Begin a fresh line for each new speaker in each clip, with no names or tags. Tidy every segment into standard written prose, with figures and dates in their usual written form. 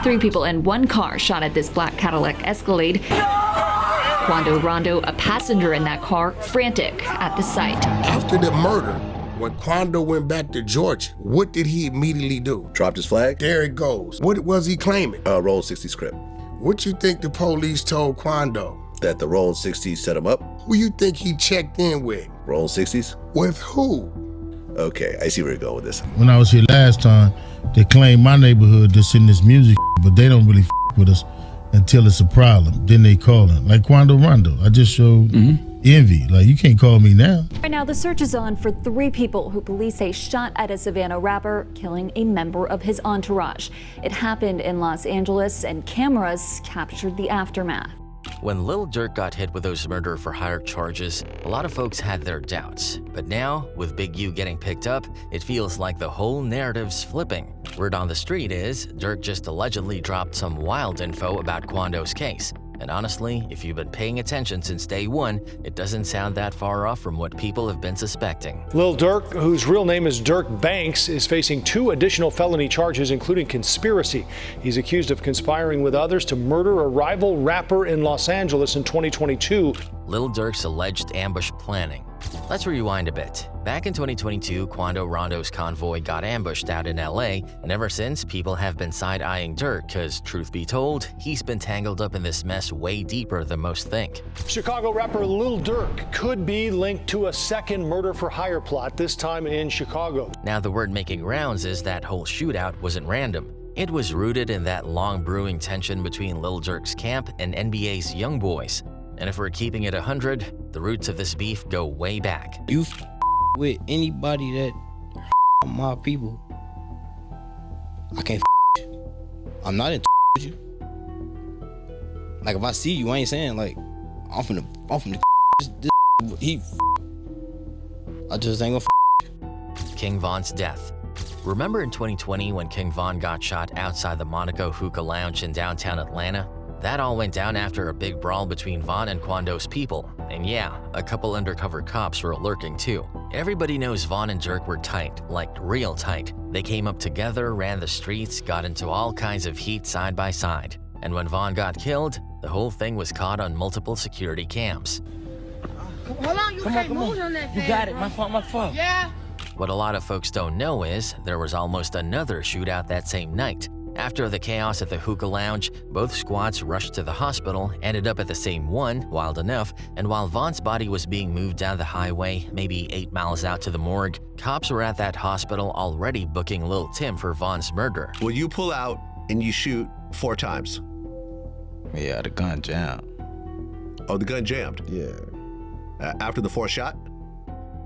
3 people in 1 car shot at this black Cadillac Escalade. Quando Rondo, a passenger in that car, frantic at the sight.
After the murder, when Quando went back to Georgia, what did he immediately do?
Dropped his flag?
There it goes. What was he claiming?
Roll 60 script.
What you think the police told Quando?
That the Roll 60s set him up?
Who you think he checked in with?
Roll 60s?
With who?
Okay, I see where you're going with this.
When I was here last time, they claimed my neighborhood to send this music, but they don't really with us until it's a problem. Then they call him. Like Quando Rondo. I just showed envy. Like, you can't call me now.
Right now, the search is on for 3 people who police say shot at a Savannah rapper, killing a member of his entourage. It happened in Los Angeles, and cameras captured the aftermath.
When Lil Durk got hit with those murder-for-hire charges, a lot of folks had their doubts. But now, with Big U getting picked up, it feels like the whole narrative's flipping. Word on the street is, Durk just allegedly dropped some wild info about Quando's case. And honestly, if you've been paying attention since day one, it doesn't sound that far off from what people have been suspecting.
Lil Durk, whose real name is Durk Banks, is facing 2 additional felony charges, including conspiracy. He's accused of conspiring with others to murder a rival rapper in Los Angeles in 2022.
Lil Durk's alleged ambush planning. Let's rewind a bit. Back in 2022, Quando Rondo's convoy got ambushed out in LA, and ever since, people have been side-eyeing Durk because, truth be told, he's been tangled up in this mess way deeper than most think.
Chicago rapper Lil Durk could be linked to a second murder-for-hire plot, this time in Chicago.
Now, the word making rounds is that whole shootout wasn't random. It was rooted in that long brewing tension between Lil Durk's camp and NBA's young boys. And if we're keeping it 100, the roots of this beef go way back.
You with anybody that my people, I can't I'm not in with you. Like, if I see you, I ain't saying like I'm from the he. I just ain't gonna
King Von's death. Remember in 2020 when King Von got shot outside the Monaco Hookah Lounge in downtown Atlanta? That all went down after a big brawl between Von and Quando's people. And yeah, a couple undercover cops were lurking too. Everybody knows Von and Durk were tight, like real tight. They came up together, ran the streets, got into all kinds of heat side by side. And when Von got killed, the whole thing was caught on multiple security cams.
Hold on, you can't move on that.
You got it, my fault.
Yeah.
What a lot of folks don't know is there was almost another shootout that same night. After the chaos at the hookah lounge, both squads rushed to the hospital, ended up at the same one, wild enough, and while Von's body was being moved down the highway, maybe 8 miles out to the morgue, cops were at that hospital already booking Lil Tim for Von's murder.
Well, you pull out and you shoot 4 times.
Yeah, the gun jammed.
Oh, the gun jammed?
Yeah.
After the 4th shot?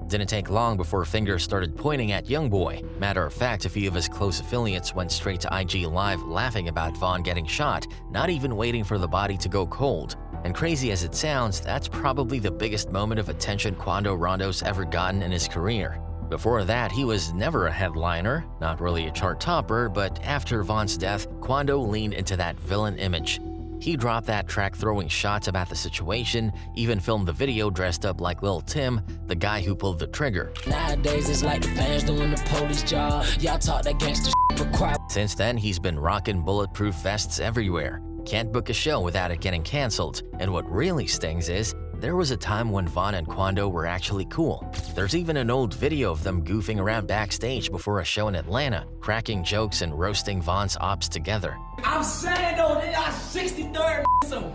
Didn't take long before fingers started pointing at Youngboy. Matter of fact, a few of his close affiliates went straight to IG Live laughing about Von getting shot, not even waiting for the body to go cold. And crazy as it sounds, that's probably the biggest moment of attention Quando Rondo's ever gotten in his career. Before that, he was never a headliner, not really a chart topper, but after Von's death, Quando leaned into that villain image. He dropped that track throwing shots about the situation, even filmed the video dressed up like Lil Tim, the guy who pulled the trigger.
Nowadays it's like the fans doing the police job. Y'all talk that gangster shit, but quiet.
Since then, he's been rocking bulletproof vests everywhere. Can't book a show without it getting canceled. And what really stings is, there was a time when Von and Quando were actually cool. There's even an old video of them goofing around backstage before a show in Atlanta, cracking jokes and roasting Von's ops together.
I'm saying though, they are 63rd some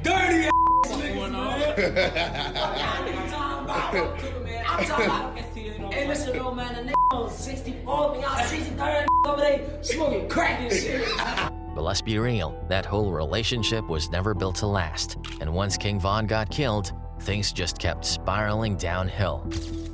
dirty going on. I'm talking about, hey listen though man, the on 64, y'all 63rd over there smoking crack and shit.
But let's be real, that whole relationship was never built to last. And once King Von got killed, things just kept spiraling downhill.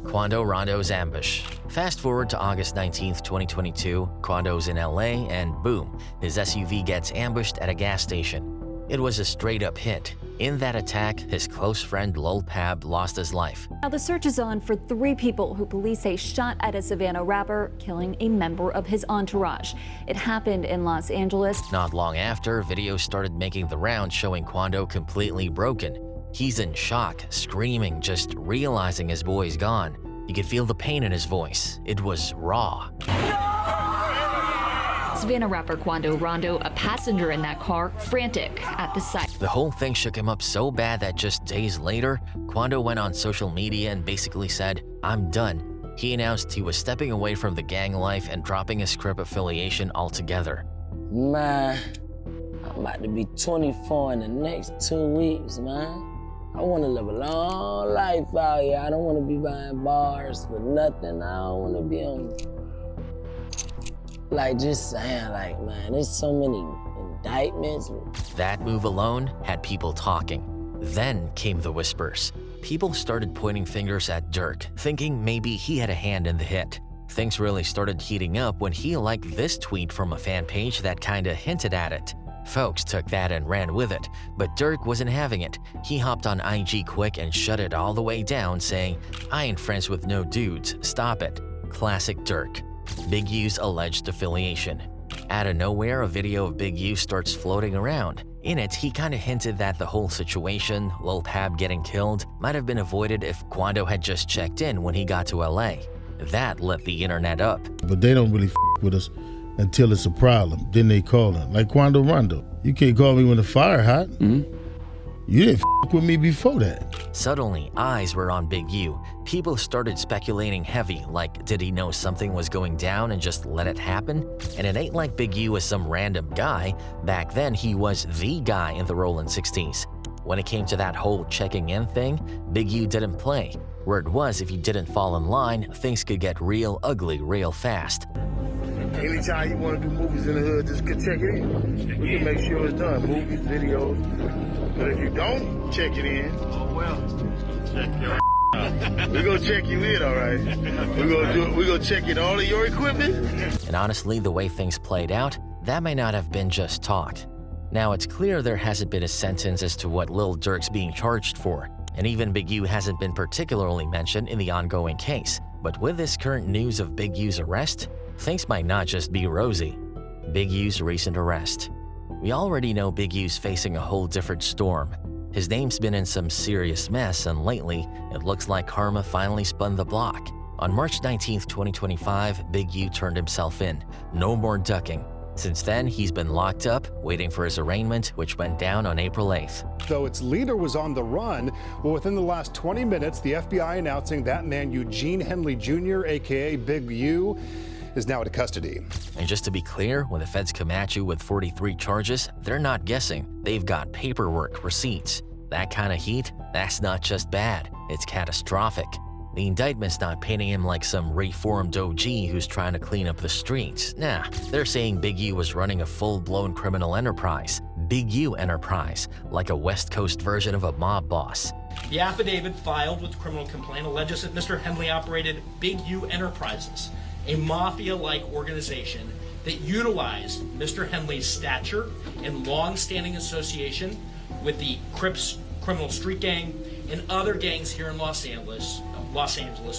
Quando Rondo's ambush. Fast forward to August 19th, 2022, Quando's in LA and boom, his SUV gets ambushed at a gas station. It was a straight-up hit. In that attack, his close friend Lil Pab lost his life.
Now the search is on for 3 people who police say shot at a Savannah rapper, killing a member of his entourage. It happened in Los Angeles.
Not long after, videos started making the round showing Quando completely broken. He's in shock, screaming, just realizing his boy's gone. You could feel the pain in his voice. It was raw.
Savannah rapper Quando Rondo, a passenger in that car, frantic at the sight.
The whole thing shook him up so bad that just days later, Quando went on social media and basically said, "I'm done." He announced he was stepping away from the gang life and dropping his Crip affiliation altogether.
Man, I'm about to be 24 in the next 2 weeks, man. I want to live a long life out here. I don't want to be buying bars for nothing. I don't want to be on, like, just saying, like, man, there's so many indictments.
That move alone had people talking. Then came the whispers. People started pointing fingers at Durk, thinking maybe he had a hand in the hit. Things really started heating up when he liked this tweet from a fan page that kinda hinted at it. Folks took that and ran with it, but Durk wasn't having it. He hopped on IG quick and shut it all the way down, saying, "I ain't friends with no dudes, stop it." Classic Durk. Big U's alleged affiliation. Out of nowhere, a video of Big U starts floating around. In it, he kinda hinted that the whole situation, Lil Pab getting killed, might have been avoided if Quando had just checked in when he got to LA. That lit the internet up.
But they don't really with us until it's a problem. Then they call him. Like Quando Rondo. You can't call me when the fire hot. You didn't with me before that.
Suddenly, eyes were on Big U. People started speculating heavy, like did he know something was going down and just let it happen? And it ain't like Big U was some random guy. Back then, he was the guy in the Rollin' 60s. When it came to that whole checking in thing, Big U didn't play. Word was if you didn't fall in line, things could get real ugly real fast.
Anytime you want to do movies in the hood, just check it in. We can make sure it's done. Movies, videos. But if you don't check it in, oh well, check your we're gonna check you in, all right? We're gonna check in all of your equipment.
And honestly, the way things played out, that may not have been just talk. Now it's clear there hasn't been a sentence as to what Lil Durk's being charged for, and even Big U hasn't been particularly mentioned in the ongoing case. But with this current news of Big U's arrest, things might not just be rosy. Big U's recent arrest. We already know Big U's facing a whole different storm. His name's been in some serious mess, and lately, it looks like karma finally spun the block. On March 19, 2025, Big U turned himself in. No more ducking. Since then, he's been locked up, waiting for his arraignment, which went down on April 8th.
Though its leader was on the run, well, within the last 20 minutes, the FBI announcing that man Eugene Henley Jr., aka Big U, is now in custody.
And just to be clear, when the feds come at you with 43 charges, they're not guessing. They've got paperwork, receipts. That kind of heat, that's not just bad, it's catastrophic. The indictment's not painting him like some reformed OG who's trying to clean up the streets. Nah, they're saying Big U was running a full-blown criminal enterprise. Big U Enterprise, like a West Coast version of a mob boss.
The affidavit filed with the criminal complaint alleges that Mr. Henley operated Big U Enterprises, a mafia-like organization that utilized Mr. Henley's stature and long-standing association with the Crips criminal street gang and other gangs here in Los Angeles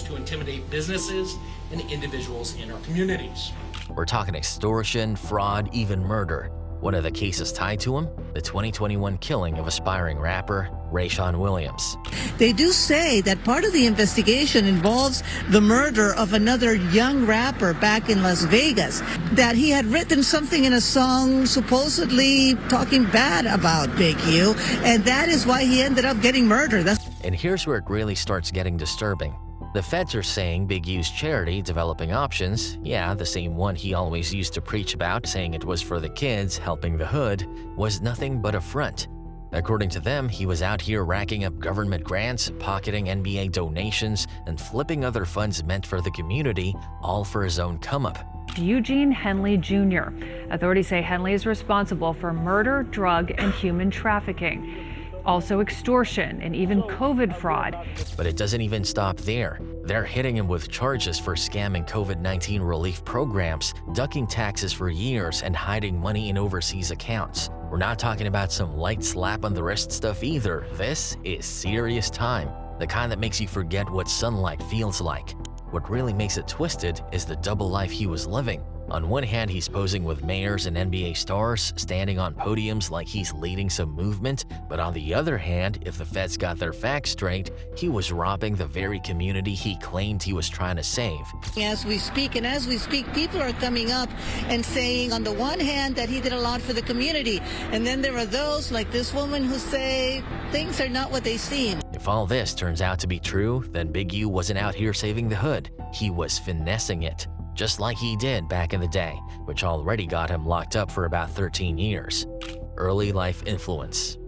to intimidate businesses and individuals in our communities.
We're talking extortion, fraud, even murder. One of the cases tied to him, the 2021 killing of aspiring rapper Rayshawn Williams.
They do say that part of the investigation involves the murder of another young rapper back in Las Vegas, that he had written something in a song supposedly talking bad about Big U, and that is why he ended up getting murdered.
And here's where it really starts getting disturbing. The feds are saying Big U's charity, Developing Options, yeah, the same one he always used to preach about, saying it was for the kids, helping the hood, was nothing but a front. According to them, he was out here racking up government grants, pocketing NBA donations, and flipping other funds meant for the community, all for his own come-up.
Eugene Henley Jr. Authorities say Henley is responsible for murder, drug, and human trafficking. Also extortion and even COVID fraud.
But it doesn't even stop there. They're hitting him with charges for scamming COVID-19 relief programs, ducking taxes for years, and hiding money in overseas accounts. We're not talking about some light slap on the wrist stuff either. This is serious time, the kind that makes you forget what sunlight feels like. What really makes it twisted is the double life he was living. On one hand, he's posing with mayors and NBA stars, standing on podiums like he's leading some movement, but on the other hand, if the feds got their facts straight, he was robbing the very community he claimed he was trying to save.
As we speak, people are coming up and saying on the one hand that he did a lot for the community, and then there are those like this woman who say things are not what they seem.
If all this turns out to be true, then Big U wasn't out here saving the hood, he was finessing it. Just like he did back in the day, which already got him locked up for about 13 years. Early life influence.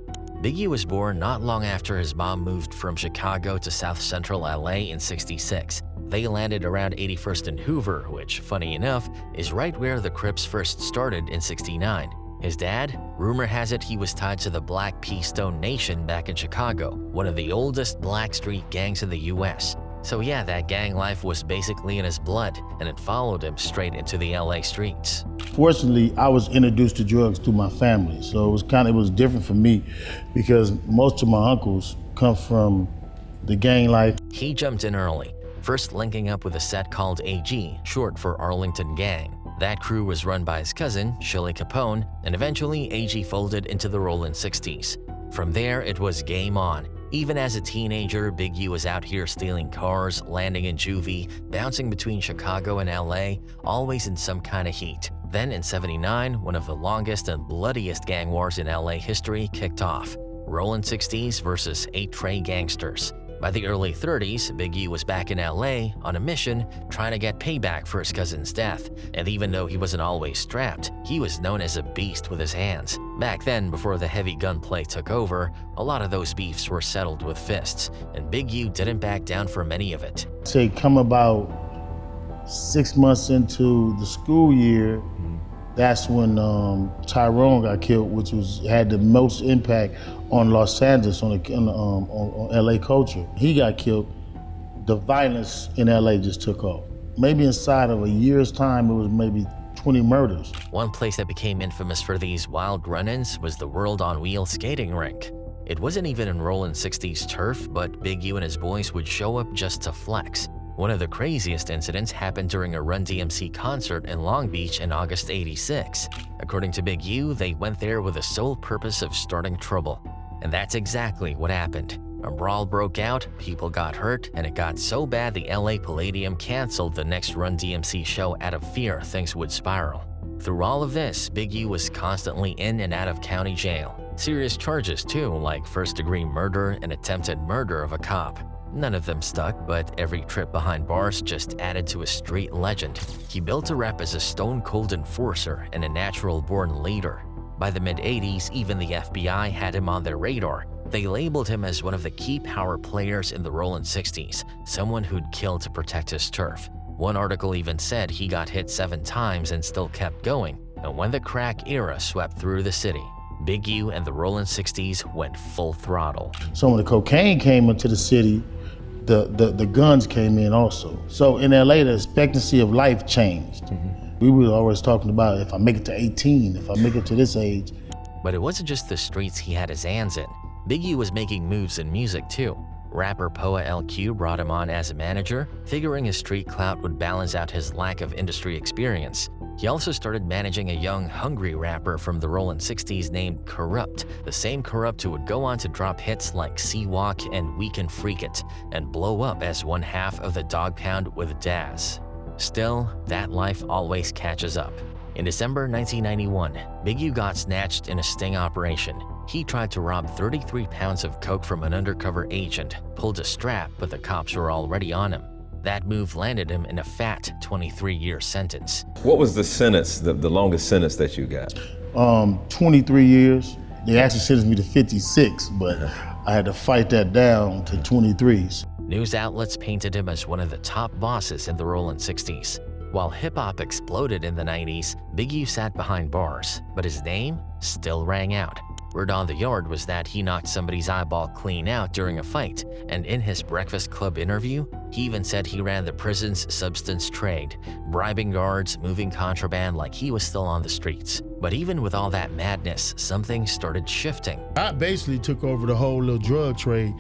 Big U was born not long after his mom moved from Chicago to South Central LA in '66. They landed around 81st and Hoover, which, funny enough, is right where the Crips first started in '69. His dad? Rumor has it he was tied to the Black P. Stone Nation back in Chicago, one of the oldest black street gangs in the US. So yeah, that gang life was basically in his blood, and it followed him straight into the LA streets.
Fortunately, I was introduced to drugs through my family, so it was different for me because most of my uncles come from the gang life.
He jumped in early, first linking up with a set called AG, short for Arlington Gang. That crew was run by his cousin, Shilly Capone, and eventually AG folded into the Rollin' 60s. From there, it was game on. Even as a teenager, Big U was out here stealing cars, landing in juvie, bouncing between Chicago and LA, always in some kind of heat. Then in '79, one of the longest and bloodiest gang wars in LA history kicked off. Rollin' 60s versus 8 Trey gangsters. By the early 30s, Big U was back in LA on a mission trying to get payback for his cousin's death. And even though he wasn't always strapped, he was known as a beast with his hands. Back then, before the heavy gunplay took over, a lot of those beefs were settled with fists, and Big U didn't back down from any of it.
Say come about 6 months into the school year, that's when Tyrone got killed, which had the most impact on Los Angeles, on LA culture. He got killed. The violence in LA just took off. Maybe inside of a year's time, it was maybe 20 murders.
One place that became infamous for these wild run-ins was the World on Wheels skating rink. It wasn't even in Rollin' 60s turf, but Big U and his boys would show up just to flex. One of the craziest incidents happened during a Run DMC concert in Long Beach in August '86. According to Big U, they went there with the sole purpose of starting trouble. And that's exactly what happened. A brawl broke out, people got hurt, and it got so bad the LA Palladium canceled the next Run DMC show out of fear things would spiral. Through all of this, Big U was constantly in and out of county jail. Serious charges too, like first-degree murder and attempted murder of a cop. None of them stuck, but every trip behind bars just added to his street legend. He built a rep as a stone-cold enforcer and a natural-born leader. By the mid-'80s, even the FBI had him on their radar. They labeled him as one of the key power players in the Rollin' 60s, someone who'd kill to protect his turf. One article even said he got hit 7 times and still kept going. And when the crack era swept through the city, Big U and the Rollin' 60s went full throttle.
So when the cocaine came into the city, the guns came in also. So in LA, the expectancy of life changed. We were always talking about if I make it to 18, if I make it to this age.
But it wasn't just the streets he had his hands in. Big U was making moves in music too. Rapper Poa LQ brought him on as a manager, figuring his street clout would balance out his lack of industry experience. He also started managing a young, hungry rapper from the Rollin' 60s named Corrupt, the same Corrupt who would go on to drop hits like Sea-Walk and We Can Freak It, and blow up as one half of the Dog Pound with Daz. Still, that life always catches up. In December 1991, Big U got snatched in a sting operation. He tried to rob 33 pounds of coke from an undercover agent, pulled a strap, but the cops were already on him. That move landed him in a fat 23-year sentence.
What was the sentence, the longest sentence that you got?
23 years. They actually sentenced me to 56, but I had to fight that down to 23s.
News outlets painted him as one of the top bosses in the Rollin' 60s. While hip-hop exploded in the 90s, Big U sat behind bars, but his name still rang out. Word on the yard was that he knocked somebody's eyeball clean out during a fight, and in his Breakfast Club interview, he even said he ran the prison's substance trade, bribing guards, moving contraband like he was still on the streets. But even with all that madness, something started shifting.
I basically took over the whole little drug trade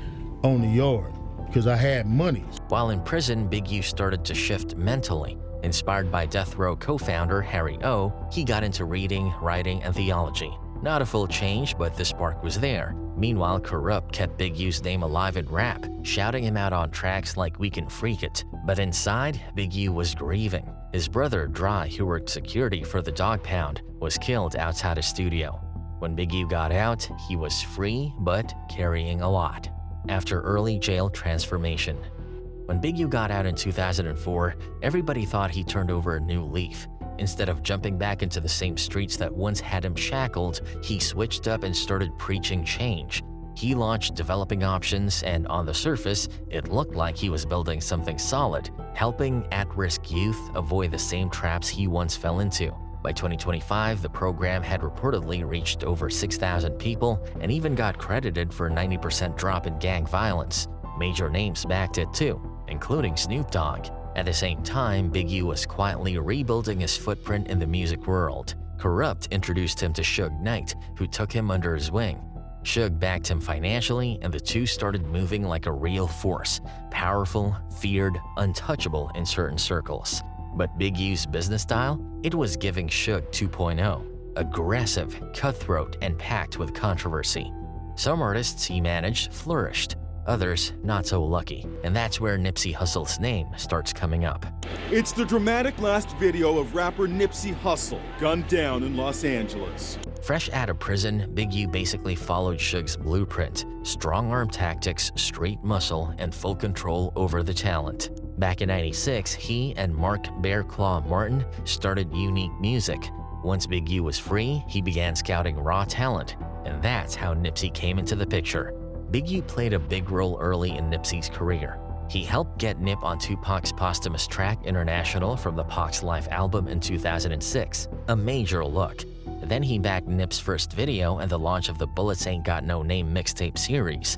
on the yard because I had money.
While in prison, Big U started to shift mentally. Inspired by Death Row co-founder Harry O, he got into reading, writing, and theology. Not a full change, but the spark was there. Meanwhile, Corrupt kept Big U's name alive in rap, shouting him out on tracks like We Can Freak It. But inside, Big U was grieving. His brother, Dry, who worked security for the Dog Pound, was killed outside his studio. When Big U got out, he was free, but carrying a lot. After early jail transformation. When Big U got out in 2004, everybody thought he turned over a new leaf. Instead of jumping back into the same streets that once had him shackled, he switched up and started preaching change. He launched developing options, and on the surface, it looked like he was building something solid, helping at-risk youth avoid the same traps he once fell into. By 2025, the program had reportedly reached over 6,000 people and even got credited for a 90% drop in gang violence. Major names backed it too, including Snoop Dogg. At the same time, Big U was quietly rebuilding his footprint in the music world. Corrupt introduced him to Suge Knight, who took him under his wing. Suge backed him financially, and the two started moving like a real force, powerful, feared, untouchable in certain circles. But Big U's business style? It was giving Suge 2.0, aggressive, cutthroat, and packed with controversy. Some artists he managed flourished, others not so lucky, and that's where Nipsey Hussle's name starts coming up.
It's the dramatic last video of rapper Nipsey Hussle, gunned down in Los Angeles.
Fresh out of prison, Big U basically followed Suge's blueprint: strong-arm tactics, street muscle, and full control over the talent. Back in '96, he and Mark Bear Claw Martin started Unique Music. Once Big U was free, he began scouting raw talent, and that's how Nipsey came into the picture. Big U played a big role early in Nipsey's career. He helped get Nip on Tupac's posthumous track International from the Pac's Life album in 2006, a major look. Then he backed Nip's first video and the launch of the Bullets Ain't Got No Name mixtape series.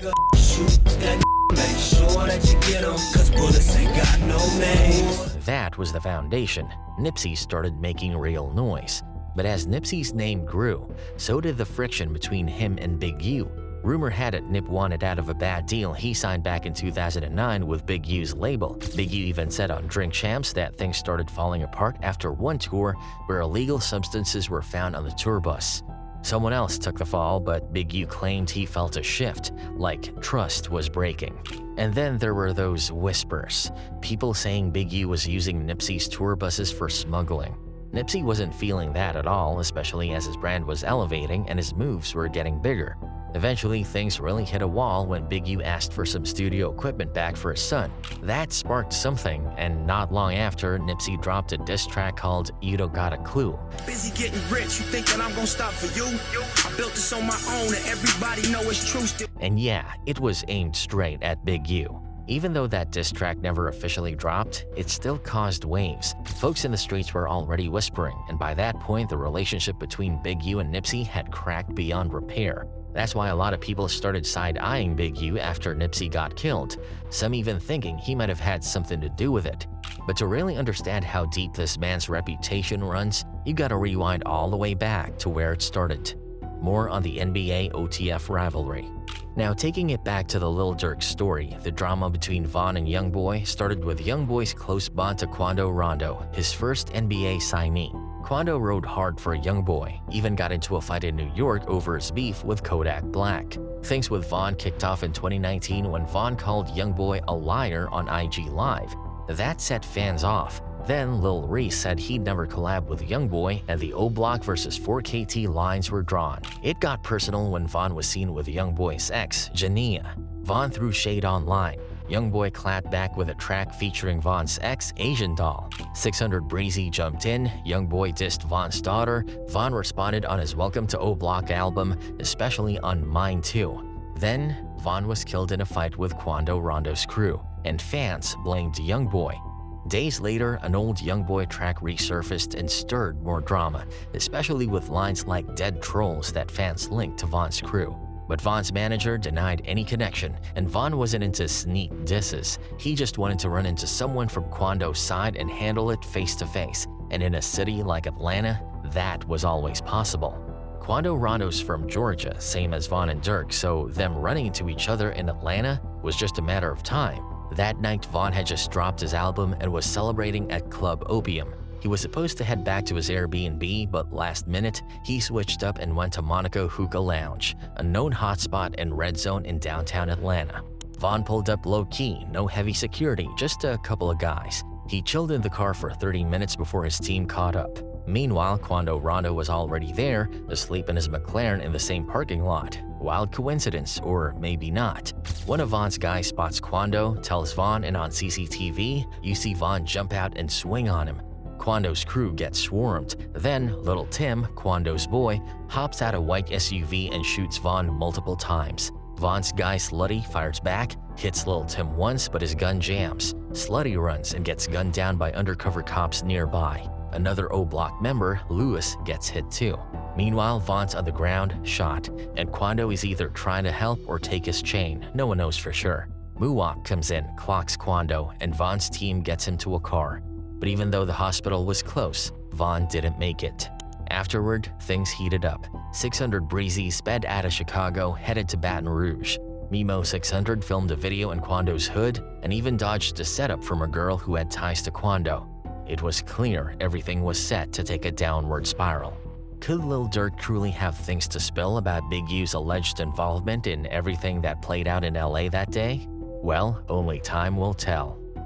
That was the foundation. Nipsey started making real noise. But as Nipsey's name grew, so did the friction between him and Big U. Rumor had it Nip wanted out of a bad deal he signed back in 2009 with Big U's label. Big U even said on Drink Champs that things started falling apart after one tour where illegal substances were found on the tour bus. Someone else took the fall, but Big U claimed he felt a shift, like trust was breaking. And then there were those whispers, people saying Big U was using Nipsey's tour buses for smuggling. Nipsey wasn't feeling that at all, especially as his brand was elevating and his moves were getting bigger. Eventually, things really hit a wall when Big U asked for some studio equipment back for his son. That sparked something, and not long after, Nipsey dropped a diss track called You Don't Got a Clue.
Busy getting rich, you think that I'm gonna stop for you? I built this on my own and everybody know it's true still.
And yeah, it was aimed straight at Big U. Even though that diss track never officially dropped, it still caused waves. Folks in the streets were already whispering, and by that point, the relationship between Big U and Nipsey had cracked beyond repair. That's why a lot of people started side-eyeing Big U after Nipsey got killed, some even thinking he might have had something to do with it. But to really understand how deep this man's reputation runs, you gotta rewind all the way back to where it started. More on the NBA OTF rivalry. Now, taking it back to the Lil Durk story, the drama between Von and Youngboy started with Youngboy's close bond to QUANDO Rondo, his first NBA signee. QUANDO rode hard for Youngboy, even got into a fight in New York over his beef with Kodak Black. Things with Von kicked off in 2019 when Von called Youngboy a liar on IG Live. That set fans off. Then Lil Reese said he'd never collab with Youngboy, and the O Block vs 4KT lines were drawn. It got personal when Von was seen with Youngboy's ex, Jania. Von threw shade online. Youngboy clapped back with a track featuring Von's ex, Asian Doll. 600 Breezy jumped in, Youngboy dissed Von's daughter. Von responded on his Welcome to O Block album, especially on Mine Too. Then, Von was killed in a fight with QUANDO Rondo's crew, and fans blamed Youngboy. Days later, an old Youngboy track resurfaced and stirred more drama, especially with lines like dead trolls that fans linked to Von's crew. But Von's manager denied any connection, and Von wasn't into sneak disses. He just wanted to run into someone from QUANDO's side and handle it face to face. And in a city like Atlanta, that was always possible. QUANDO Rondo's from Georgia, same as Von and Durk, so them running into each other in Atlanta was just a matter of time. That night, Vaughn had just dropped his album and was celebrating at Club Opium. He was supposed to head back to his Airbnb, but last minute, he switched up and went to Monaco Hookah Lounge, a known hotspot and red zone in downtown Atlanta. Vaughn pulled up low-key, no heavy security, just a couple of guys. He chilled in the car for 30 minutes before his team caught up. Meanwhile, Quando Rondo was already there, asleep in his McLaren in the same parking lot. Wild coincidence, or maybe not. One of Vaughn's guys spots Quando, tells Vaughn, and on CCTV, you see Vaughn jump out and swing on him. Quando's crew gets swarmed. Then, little Tim, Quando's boy, hops out a white SUV and shoots Vaughn multiple times. Vaughn's guy Slutty fires back, hits little Tim once, but his gun jams. Slutty runs and gets gunned down by undercover cops nearby. Another O-Block member, Lewis, gets hit too. Meanwhile, Vaughn's on the ground, shot, and Quando is either trying to help or take his chain. No one knows for sure. Muwop comes in, clocks Quando, and Vaughn's team gets him to a car. But even though the hospital was close, Vaughn didn't make it. Afterward, things heated up. 600 Breezy sped out of Chicago, headed to Baton Rouge. Mimo 600 filmed a video in Quando's hood and even dodged a setup from a girl who had ties to Quando. It was clear everything was set to take a downward spiral. Could Lil Durk truly have things to spill about Big U's alleged involvement in everything that played out in LA that day? Well, only time will tell.